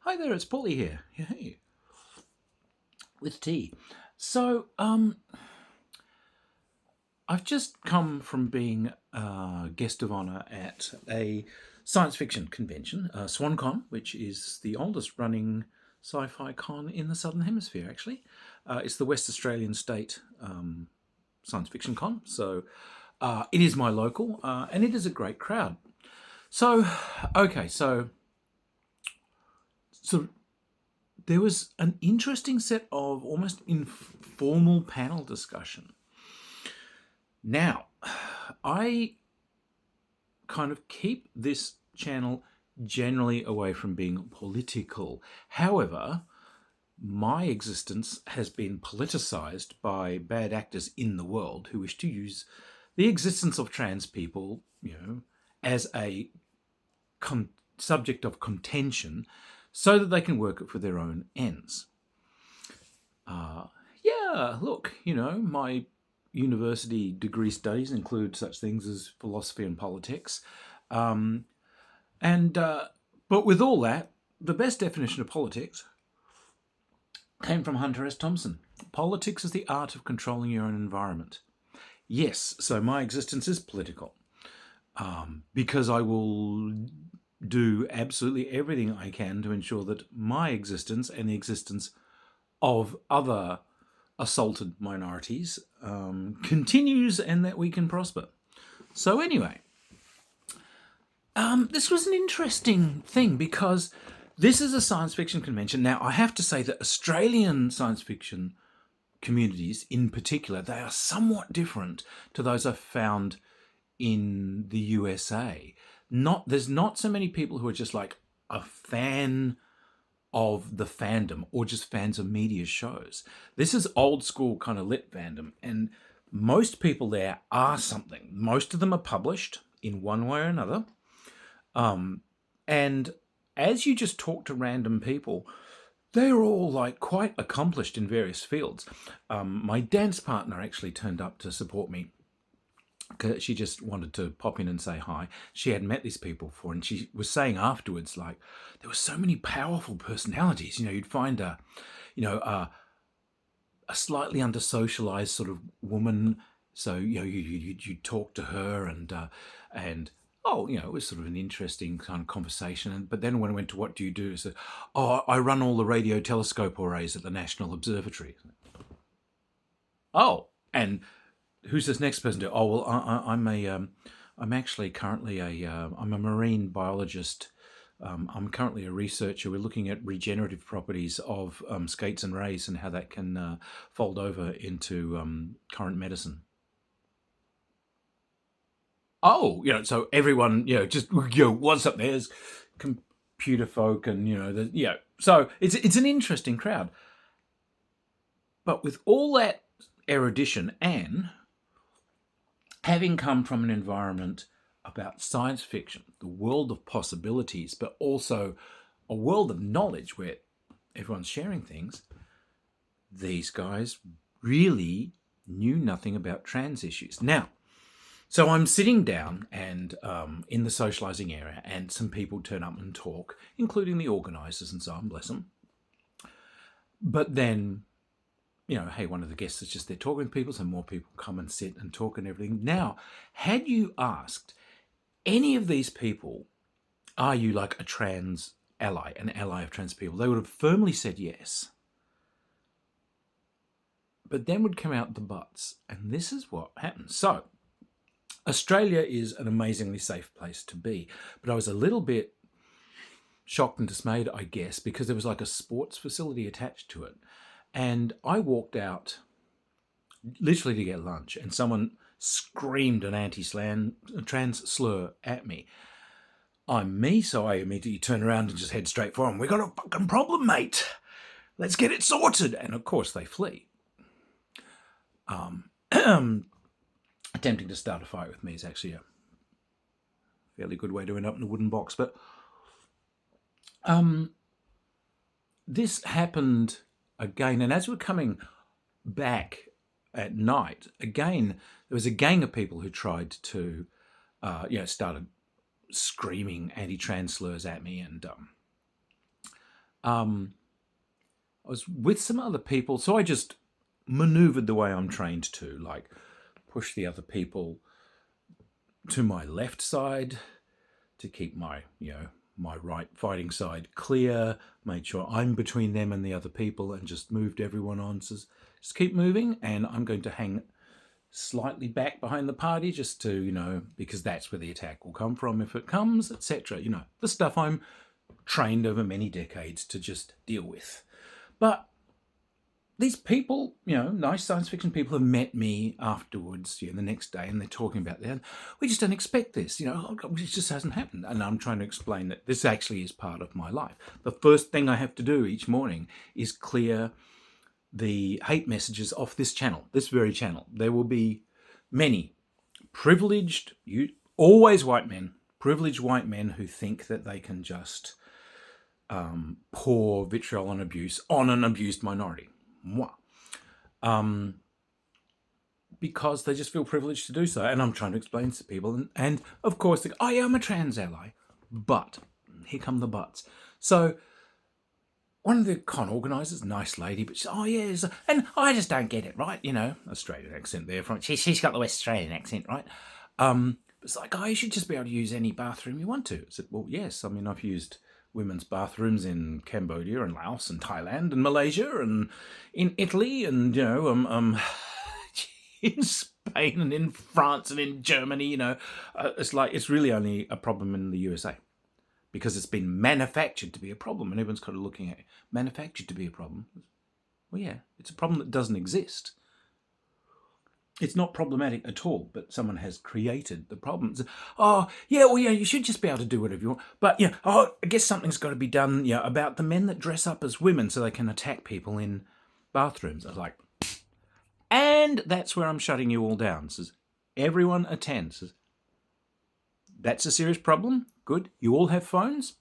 Hi there, it's Paulie here. Hey, with tea. So, I've just come from being a guest of honour at a science fiction convention, SwanCon, which is the oldest running sci-fi con in the Southern Hemisphere. Actually, it's the West Australian state science fiction con. So, it is my local, and it is a great crowd. So, okay, so there was an interesting set of almost informal panel discussion. Now, I kind of keep this channel generally away from being political. However, my existence has been politicized by bad actors in the world who wish to use the existence of trans people, as a subject of contention so that they can work it for their own ends. Yeah, look, my university degree studies include such things as philosophy and politics. And But with all that, the best definition of politics came from Hunter S. Thompson. Politics is the art of controlling your own environment. Yes, so my existence is political, because I will do absolutely everything I can to ensure that my existence and the existence of other assaulted minorities continues and that we can prosper. So anyway, this was an interesting thing because this is a science fiction convention. Now, I have to say that Australian science fiction communities in particular, they are somewhat different to those I've found in the USA. There's not so many people who are just like a fan of the fandom or just fans of media shows. This is old school kind of lit fandom, and most people there are something. Most of them are published in one way or another. And as you just talk to random people, they're all like quite accomplished in various fields. My dance partner actually turned up to support me. She just wanted to pop in and say hi. She hadn't met these people before, and she was saying afterwards, like, there were so many powerful personalities. You'd find a slightly under-socialized sort of woman. So you talk to her, and it was sort of an interesting kind of conversation. But then when I went to what do you do, so I run all the radio telescope arrays at the National Observatory. Oh, and who's this next person do? Oh, well, I'm actually currently I'm a marine biologist. I'm currently a researcher. We're looking at regenerative properties of skates and rays and how that can fold over into current medicine. Oh, so everyone, just what's up? There's computer folk, and so it's an interesting crowd. But with all that erudition, and having come from an environment about science fiction, the world of possibilities, but also a world of knowledge where everyone's sharing things, these guys really knew nothing about trans issues. Now, so I'm sitting down and in the socializing area, and some people turn up and talk, including the organizers and so on, bless them. But then, hey, one of the guests is just there talking with people, so more people come and sit and talk and everything. Now, had you asked any of these people, are you like a trans ally, an ally of trans people, they would have firmly said yes. But then would come out the buts, and this is what happens. So, Australia is an amazingly safe place to be, but I was a little bit shocked and dismayed, I guess, because there was like a sports facility attached to it. And I walked out literally to get lunch, and someone screamed an trans slur at me. I'm me, so I immediately turn around and just head straight for them. We got a fucking problem, mate. Let's get it sorted. And of course they flee. Attempting to start a fight with me is actually a fairly good way to end up in a wooden box. But this happened again, and as we're coming back at night, again, there was a gang of people who tried to, started screaming anti-trans slurs at me, and I was with some other people, so I just maneuvered the way I'm trained to, like push the other people to my left side to keep my, my right fighting side clear, made sure I'm between them and the other people, and just moved everyone on. So just keep moving, and I'm going to hang slightly back behind the party just to, because that's where the attack will come from if it comes, etc. The stuff I'm trained over many decades to just deal with. But these people, nice science fiction people have met me afterwards, the next day, and they're talking about that. We just don't expect this, it just hasn't happened. And I'm trying to explain that this actually is part of my life. The first thing I have to do each morning is clear the hate messages off this channel, this very channel. There will be many privileged, always white men, privileged white men who think that they can just pour vitriol and abuse on an abused minority. Because they just feel privileged to do so. And I'm trying to explain to people. And of course, they go, oh yeah, I'm a trans ally. But, here come the buts. So, one of the con organisers, nice lady, but she's, oh yeah, and I just don't get it, right? Australian accent there. She's got the West Australian accent, right? It's like, oh, you should just be able to use any bathroom you want to. I said, well, yes. I mean, I've used women's bathrooms in Cambodia and Laos and Thailand and Malaysia and in Italy and, in Spain and in France and in Germany, it's really only a problem in the USA because it's been manufactured to be a problem, and everyone's kind of looking at it. Manufactured to be a problem. Well, yeah, it's a problem that doesn't exist. It's not problematic at all, but someone has created the problems. Oh, yeah, well, yeah, you should just be able to do whatever you want. But, I guess something's got to be done, about the men that dress up as women so they can attack people in bathrooms. I was like, and that's where I'm shutting you all down. Says, everyone attends. Says, that's a serious problem. Good. You all have phones.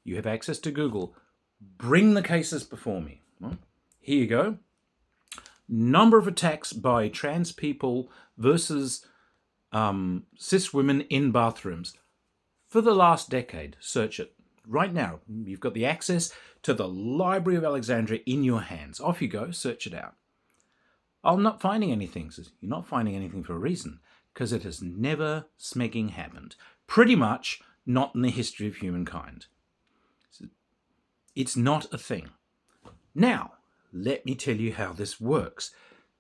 You have access to Google. Bring the cases before me. Well, here you go. Number of attacks by trans people versus cis women in bathrooms for the last decade. Search it right now. You've got the access to the Library of Alexandria in your hands. Off you go. Search it out. I'm not finding anything. You're not finding anything for a reason, because it has never smegging happened. Pretty much not in the history of humankind. It's not a thing. Now, let me tell you how this works.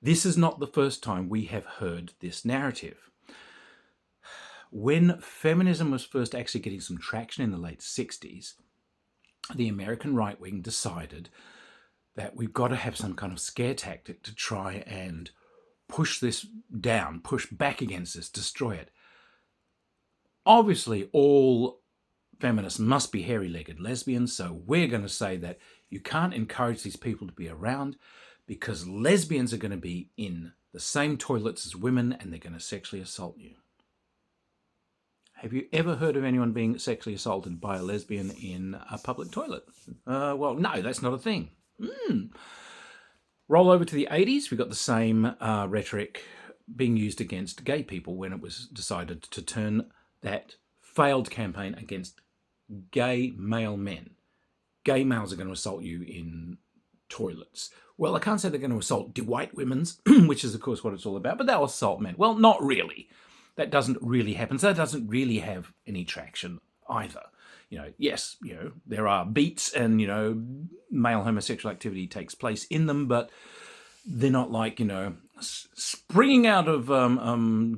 This is not the first time we have heard this narrative. When feminism was first actually getting some traction in the late 60s, the American right wing decided that we've got to have some kind of scare tactic to try and push this down, push back against this, destroy it. Obviously, all feminists must be hairy-legged lesbians, so we're going to say that you can't encourage these people to be around because lesbians are going to be in the same toilets as women and they're going to sexually assault you. Have you ever heard of anyone being sexually assaulted by a lesbian in a public toilet? Well, no, that's not a thing. Roll over to the 80s, we got the same rhetoric being used against gay people when it was decided to turn that failed campaign against gay male men. Gay males are going to assault you in toilets. Well, I can't say they're going to assault white women's, which is, of course, what it's all about, but they'll assault men. Well, not really. That doesn't really happen. So that doesn't really have any traction either. Yes, there are beats and, male homosexual activity takes place in them, but they're not like, springing out of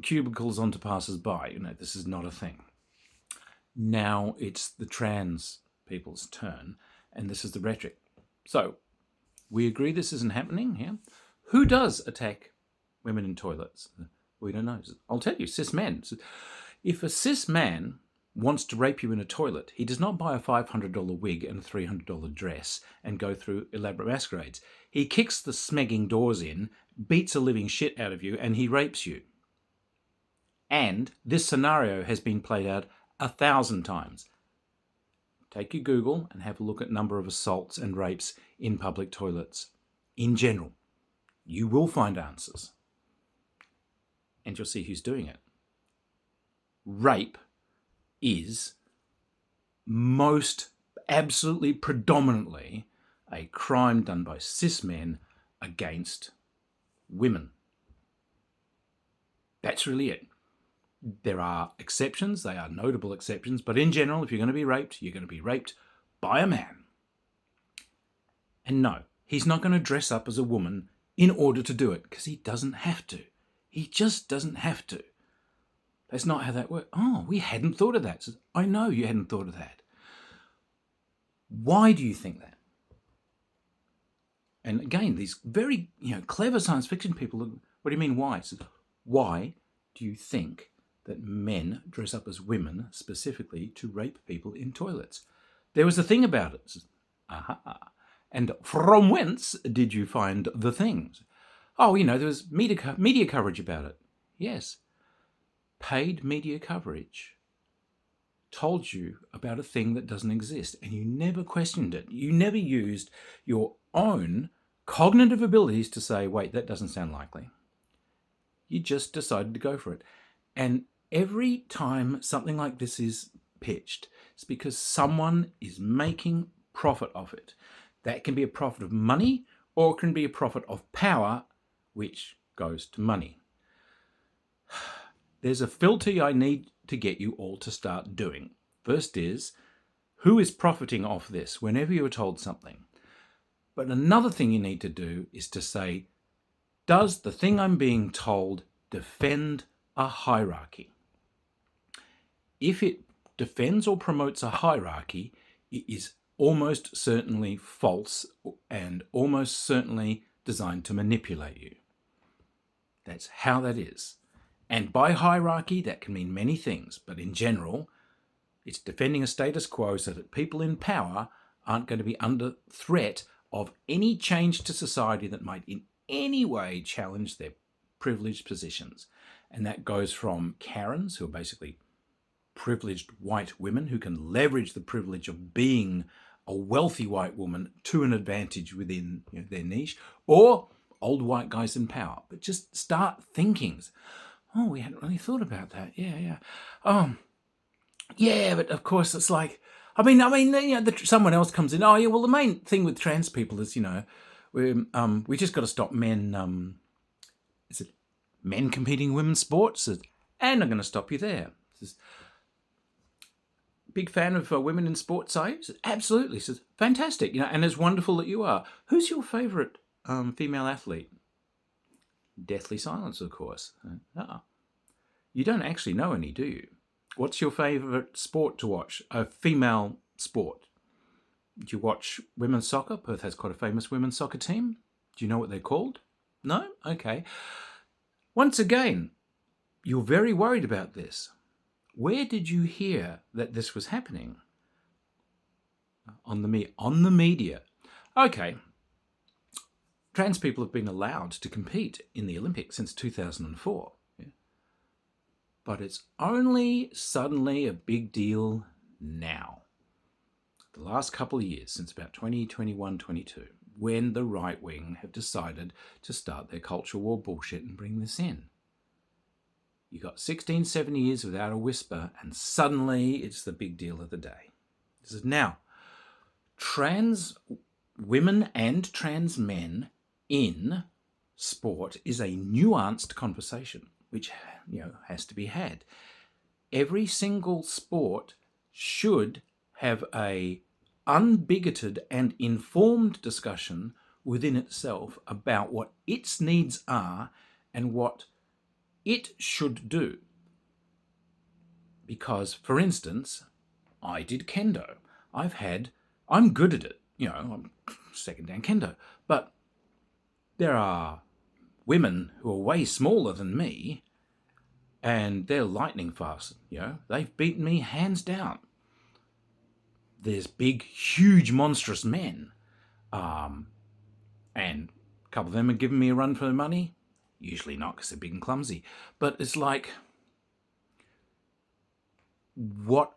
cubicles onto passers-by. This is not a thing. Now it's the trans people's turn, and this is the rhetoric. So, we agree this isn't happening here. Who does attack women in toilets? We don't know. I'll tell you, cis men. If a cis man wants to rape you in a toilet, he does not buy a $500 wig and a $300 dress and go through elaborate masquerades. He kicks the smegging doors in, beats a living shit out of you, and he rapes you. And this scenario has been played out 1,000 times. Take your Google and have a look at number of assaults and rapes in public toilets. In general, you will find answers. And you'll see who's doing it. Rape is most absolutely predominantly a crime done by cis men against women. That's really it. There are exceptions, they are notable exceptions, but in general, if you're going to be raped, you're going to be raped by a man. And no, he's not going to dress up as a woman in order to do it, because he doesn't have to. He just doesn't have to. That's not how that works. Oh, we hadn't thought of that. I know you hadn't thought of that. Why do you think that? And again, these very clever science fiction people, what do you mean why? Says, why do you think that men dress up as women specifically to rape people in toilets? There was a thing about it. Says, aha. And from whence did you find the things? Oh, there was media coverage about it. Yes. Paid media coverage told you about a thing that doesn't exist, and you never questioned it. You never used your own cognitive abilities to say, wait, that doesn't sound likely. You just decided to go for it. And every time something like this is pitched, it's because someone is making profit of it. That can be a profit of money, or it can be a profit of power, which goes to money. There's a filter I need to get you all to start doing. First is, who is profiting off this whenever you are told something? But another thing you need to do is to say, does the thing I'm being told defend a hierarchy? If it defends or promotes a hierarchy, it is almost certainly false and almost certainly designed to manipulate you. That's how that is. And by hierarchy, that can mean many things, but in general, it's defending a status quo so that people in power aren't going to be under threat of any change to society that might in any way challenge their privileged positions. And that goes from Karens, who are basically privileged white women who can leverage the privilege of being a wealthy white woman to an advantage within their niche, or old white guys in power. But just start thinking. Oh, we hadn't really thought about that. Yeah. Yeah, but of course it's like, someone else comes in. Oh, yeah. Well, the main thing with trans people is, we just got to stop men. Is it men competing in women's sports? And I'm going to stop you there. Says, big fan of women in sports, are you? Says, absolutely. Says, fantastic. And it's wonderful that you are. Who's your favourite female athlete? Deathly silence, of course. You don't actually know any, do you? What's your favourite sport to watch? A female sport. Do you watch women's soccer? Perth has quite a famous women's soccer team. Do you know what they're called? No? Okay. Once again, you're very worried about this. Where did you hear that this was happening? On the media. Okay. Trans people have been allowed to compete in the Olympics since 2004. Yeah. But it's only suddenly a big deal now. The last couple of years, since about 2021, 22, when the right wing have decided to start their culture war bullshit and bring this in. You got 16, 17 years without a whisper, and suddenly it's the big deal of the day. This is now, trans women and trans men in sport is a nuanced conversation, which has to be had. Every single sport should have a unbigoted and informed discussion within itself about what its needs are and what it should do. Because, for instance, I did kendo. I'm good at it. I'm second dan kendo. But there are women who are way smaller than me, and they're lightning fast. They've beaten me hands down. There's big, huge, monstrous men. And a couple of them are giving me a run for their money. Usually not, because they're big and clumsy. But it's like, what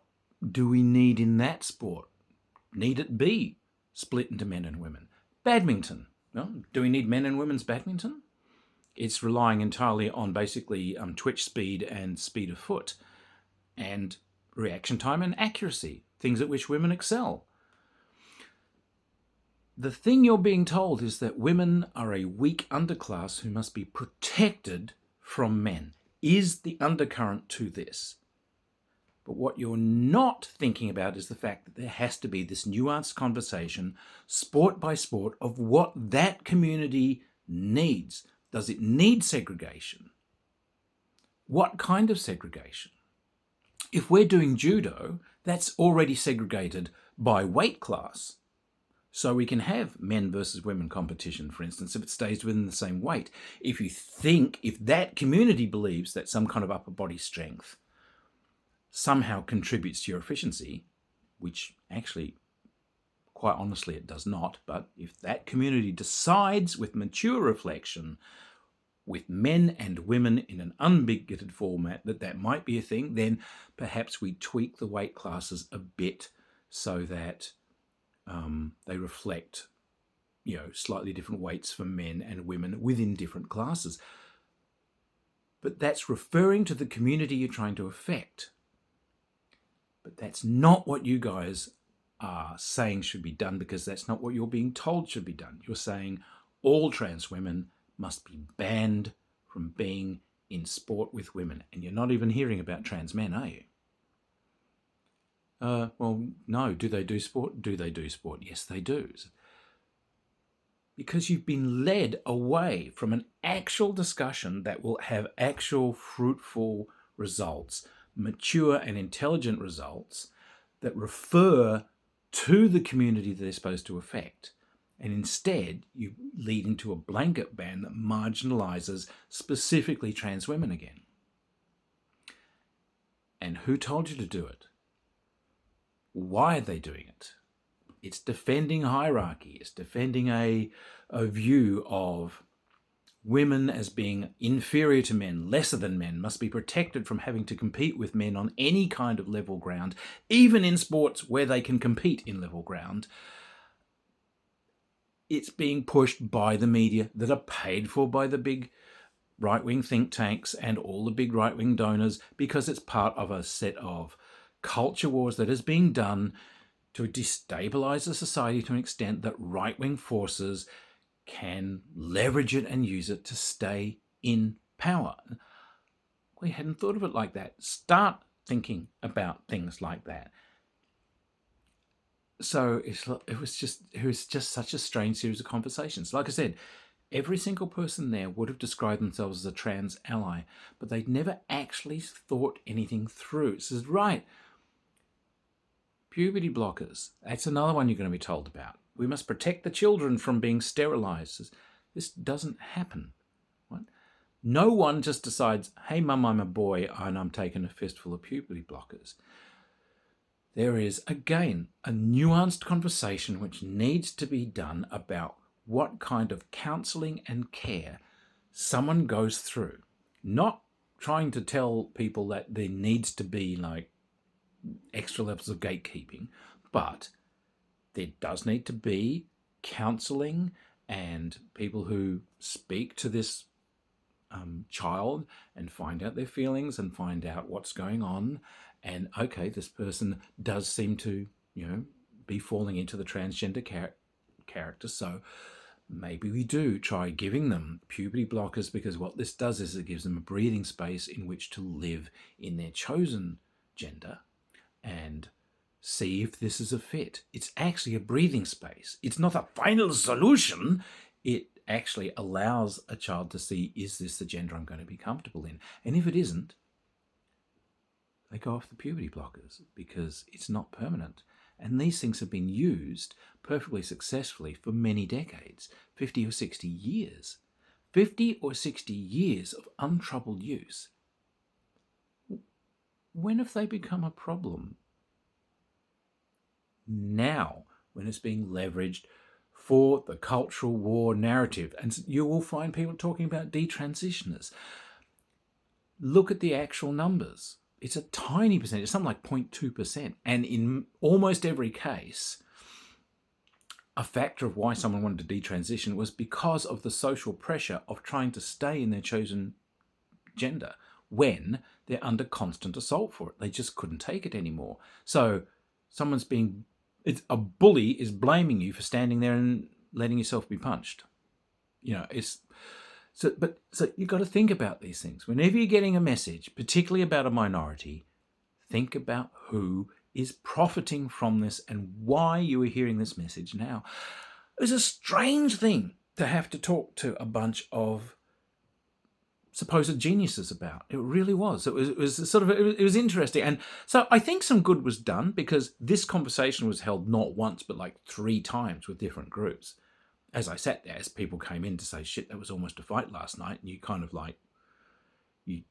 do we need in that sport? Need it be split into men and women? Badminton. Do we need men and women's badminton? It's relying entirely on basically twitch speed and speed of foot and reaction time and accuracy, things at which women excel. the thing you're being told is that women are a weak underclass who must be protected from men, is the undercurrent to this. But what you're not thinking about is the fact that there has to be this nuanced conversation, sport by sport, of what that community needs. Does it need segregation? What kind of segregation? If we're doing judo, that's already segregated by weight class. So we can have men versus women competition, for instance, if it stays within the same weight. If that community believes that some kind of upper body strength somehow contributes to your efficiency, which actually, quite honestly, it does not, but if that community decides with mature reflection, with men and women in an unbigoted format, that might be a thing, then perhaps we tweak the weight classes a bit so that they reflect, slightly different weights for men and women within different classes. But that's referring to the community you're trying to affect. But that's not what you guys are saying should be done, because that's not what you're being told should be done. You're saying all trans women must be banned from being in sport with women. And you're not even hearing about trans men, are you? Well, no. Do they do sport? Do they do sport? Yes, they do. Because you've been led away from an actual discussion that will have actual fruitful results, mature and intelligent results that refer to the community that they're supposed to affect. And instead, you lead into a blanket ban that marginalizes specifically trans women again. And who told you to do it? Why are they doing it? It's defending hierarchy. It's defending a view of women as being inferior to men, lesser than men, must be protected from having to compete with men on any kind of level ground, even in sports where they can compete in level ground. It's being pushed by the media that are paid for by the big right-wing think tanks and all the big right-wing donors, because it's part of a set of culture wars that is being done to destabilize the society to an extent that right-wing forces can leverage it and use it to stay in power. We hadn't thought of it like that. Start thinking about things like that. So it was just such a strange series of conversations. Like I said, every single person there would have described themselves as a trans ally, but they'd never actually thought anything through. It says, right, puberty blockers. That's another one you're going to be told about. We must protect the children from being sterilized. This doesn't happen. Right? No one just decides, hey, mum, I'm a boy and I'm taking a fistful of puberty blockers. There is, again, a nuanced conversation which needs to be done about what kind of counselling and care someone goes through. Not trying to tell people that there needs to be like extra levels of gatekeeping, but there does need to be counselling and people who speak to this child and find out their feelings and find out what's going on. And okay, this person does seem to, be falling into the transgender character. So maybe we do try giving them puberty blockers, because what this does is it gives them a breathing space in which to live in their chosen gender and see if this is a fit. It's actually a breathing space. It's not a final solution. It actually allows a child to see, is this the gender I'm going to be comfortable in? And if it isn't, they go off the puberty blockers because it's not permanent. And these things have been used perfectly successfully for many decades, 50 or 60 years. 50 or 60 years of untroubled use. When have they become a problem? Now, when it's being leveraged for the cultural war narrative. And you will find people talking about detransitioners. Look at the actual numbers. It's a tiny percentage, something like 0.2%. And in almost every case, a factor of why someone wanted to detransition was because of the social pressure of trying to stay in their chosen gender when they're under constant assault for it. They just couldn't take it anymore. So someone's being It's a bully is blaming you for standing there and letting yourself be punched. You know, it's so you've got to think about these things. Whenever you're getting a message, particularly about a minority, think about who is profiting from this and why you are hearing this message now. It was a strange thing to have to talk to a bunch of supposed geniuses about. It really was. It was interesting. And so I think some good was done, because this conversation was held not once, but like 3 times with different groups. As I sat there, as people came in to say, shit, that was almost a fight last night. And you kind of like, you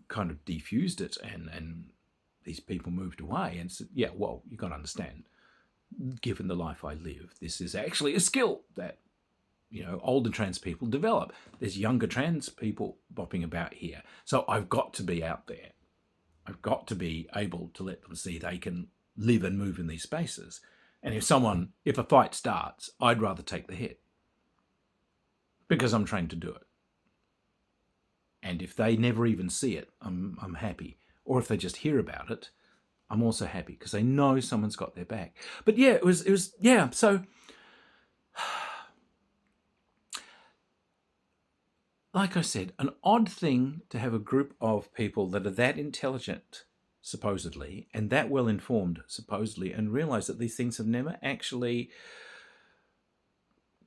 kind of defused it, and these people moved away and said, yeah, well, you got to understand, given the life I live, this is actually a skill that, you know, older trans people develop. There's younger trans people bopping about here. So I've got to be out there. I've got to be able to let them see they can live and move in these spaces. And if a fight starts, I'd rather take the hit, because I'm trained to do it. And if they never even see it, I'm happy. Or if they just hear about it, I'm also happy, because they know someone's got their back. But yeah, it was yeah. So, like I said, an odd thing to have a group of people that are that intelligent, supposedly, and that well informed, supposedly, and realize that these things have never actually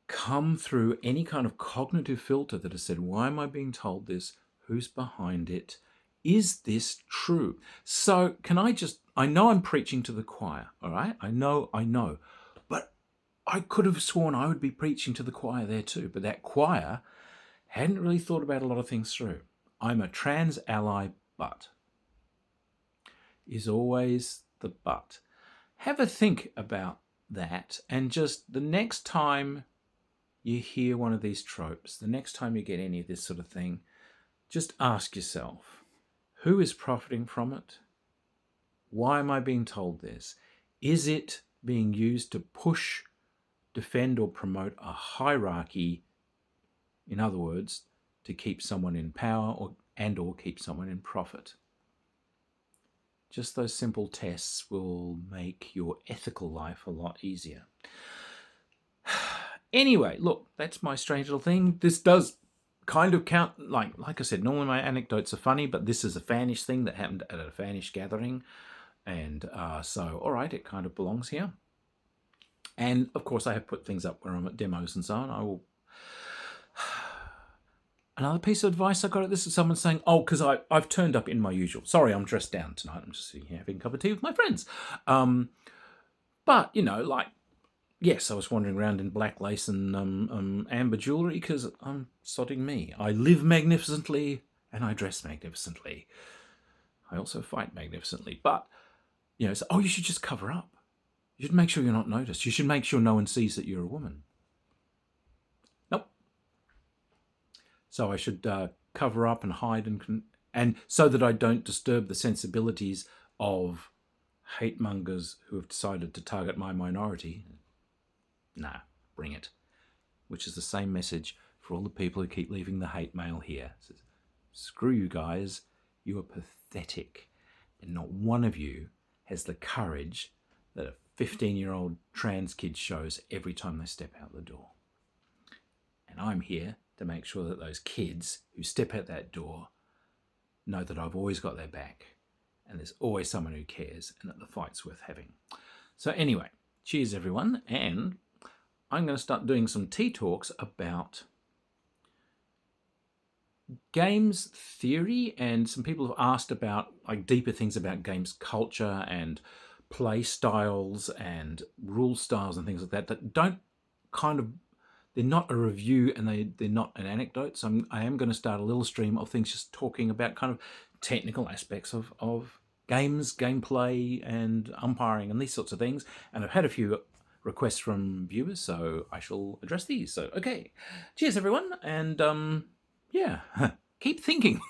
come through any kind of cognitive filter that has said, why am I being told this? Who's behind it? Is this true? So I know I'm preaching to the choir, all right? I know. But I could have sworn I would be preaching to the choir there too. But that choir hadn't really thought about a lot of things through. I'm a trans ally, but is always the but. Have a think about that, and just the next time you hear one of these tropes, the next time you get any of this sort of thing, just ask yourself, who is profiting from it? Why am I being told this? Is it being used to push, defend, or promote a hierarchy? In other words, to keep someone in power or keep someone in profit. Just those simple tests will make your ethical life a lot easier. Anyway, look, that's my strange little thing. This does kind of count, like I said, normally my anecdotes are funny, but this is a fanish thing that happened at a fanish gathering. And so, all right, it kind of belongs here. And of course, I have put things up where I'm at demos and so on. I will. Another piece of advice I got at this is someone saying, oh, because I've turned up in my usual. Sorry, I'm dressed down tonight. I'm just sitting here having a cup of tea with my friends. But, you know, like, yes, I was wandering around in black lace and amber jewellery because I'm sodding me. I live magnificently and I dress magnificently. I also fight magnificently. But, you know, you should just cover up. You should make sure you're not noticed. You should make sure no one sees that you're a woman. Nope. So I should cover up and hide and so that I don't disturb the sensibilities of hate mongers who have decided to target my minority. Nah, bring it. Which is the same message for all the people who keep leaving the hate mail here. It says, screw you guys, you are pathetic. And not one of you has the courage that a 15-year-old trans kid shows every time they step out the door. And I'm here to make sure that those kids who step out that door know that I've always got their back and there's always someone who cares and that the fight's worth having. So anyway, cheers everyone, and I'm going to start doing some tea talks about games theory, and some people have asked about like deeper things about games culture and play styles and rule styles and things like that don't kind of, they're not a review and they're not an anecdote. So I am going to start a little stream of things just talking about kind of technical aspects of games, gameplay and umpiring and these sorts of things. And I've had a few requests from viewers, so I shall address these. So, okay. Cheers, everyone. And, yeah, keep thinking.